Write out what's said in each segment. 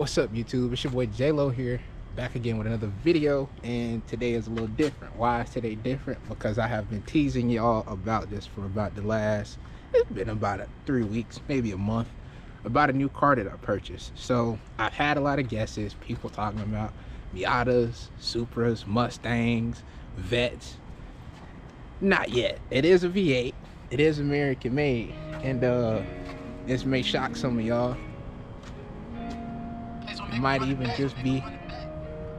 What's up, YouTube? It's your boy J-Lo here, back again with another video, and today is a little different. Why is today different? Because I have been teasing y'all about this for about it's been about 3 weeks, maybe a month, about a new car that I purchased. So I've had a lot of guesses, people talking about Miatas, Supras, Mustangs, Vets. Not yet. It is a V8, it is American made, and this may shock some of y'all. It might even just be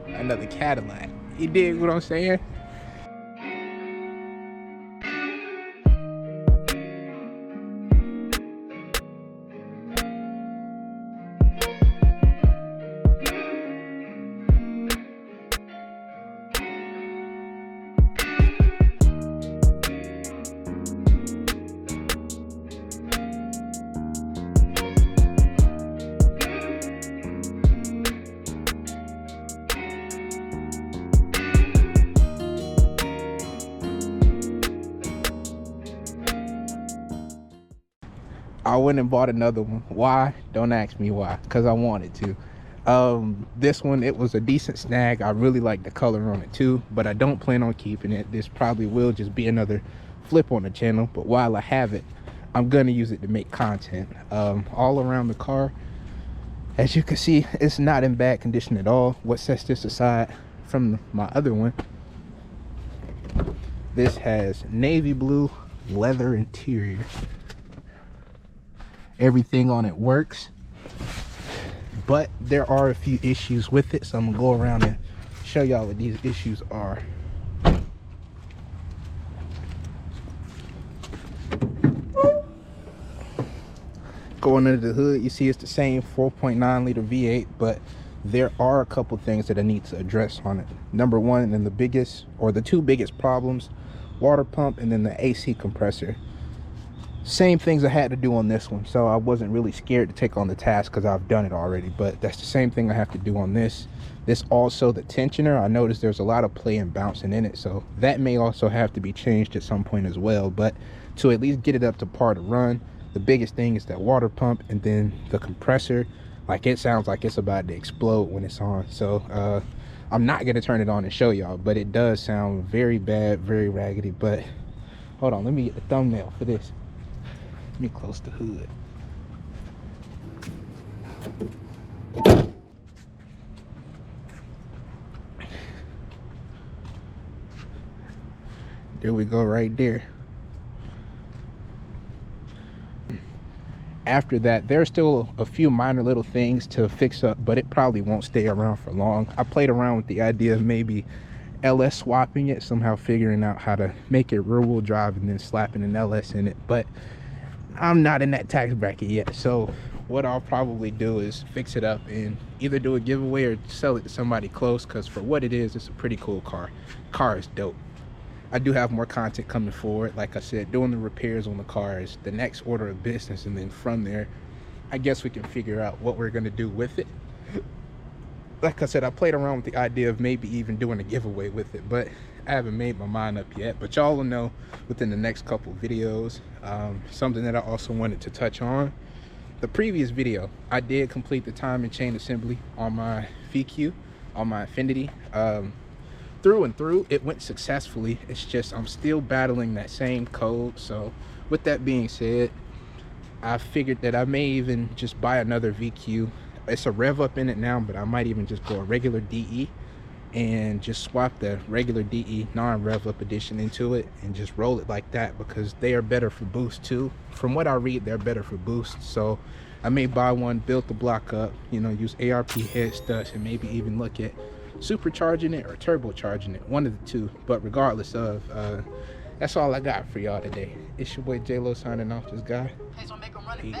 another Cadillac. You dig what I'm saying? I went and bought another one. Why? Don't ask me why, because I wanted to. This one, it was a decent snag. I really like the color on it too, but I don't plan on keeping it. This probably will just be another flip on the channel, but while I have it, I'm gonna use it to make content. All around the car, as you can see, it's not in bad condition at all. What sets this aside from my other one, this has navy blue leather interior. Everything on it works, but there are a few issues with it, so I'm gonna go around and show y'all what these issues are. Going under the hood, you see it's the same 4.9 liter V8, but there are a couple things that I need to address on it. Number one, and the biggest, or the two biggest problems, water pump and then the AC compressor. Same things I had to do on this one, so I wasn't really scared to take on the task because I've done it already, but that's the same thing I have to do on this. This also, the tensioner, I noticed there's a lot of play and bouncing in it, so that may also have to be changed at some point as well. But to at least get it up to par to run, the biggest thing is that water pump, and then the compressor, like, it sounds like it's about to explode when it's on. So I'm not going to turn it on and show y'all, but it does sound very bad, very raggedy. But hold on, let me get the thumbnail for this. Let me close the hood. There we go, right there. After that, there's still a few minor little things to fix up, but it probably won't stay around for long. I played around with the idea of maybe LS swapping it, somehow figuring out how to make it rear-wheel drive and then slapping an LS in it, but I'm not in that tax bracket yet. So what I'll probably do is fix it up and either do a giveaway or sell it to somebody close, because for what it is, it's a pretty cool car. Car is dope. I do have more content coming forward. Like I said, doing the repairs on the car is the next order of business, and then from there, I guess we can figure out what we're gonna do with it. Like I said, I played around with the idea of maybe even doing a giveaway with it, but I haven't made my mind up yet. But y'all will know within the next couple videos. Something that I also wanted to touch on, the previous video, I did complete the time and chain assembly on my VQ, on my Infiniti. Through and through, it went successfully. It's just I'm still battling that same code. So with that being said, I figured that I may even just buy another VQ. It's a rev up in it now, but I might even just go a regular DE and just swap the regular DE non-rev up edition into it and just roll it like that, because they are better for boost too. From what I read, they're better for boost. So I may buy one, build the block up, you know, use ARP head studs, and maybe even look at supercharging it or turbocharging it, one of the two. But regardless of, that's all I got for y'all today. It's your boy J-Lo signing off. This guy. Peace.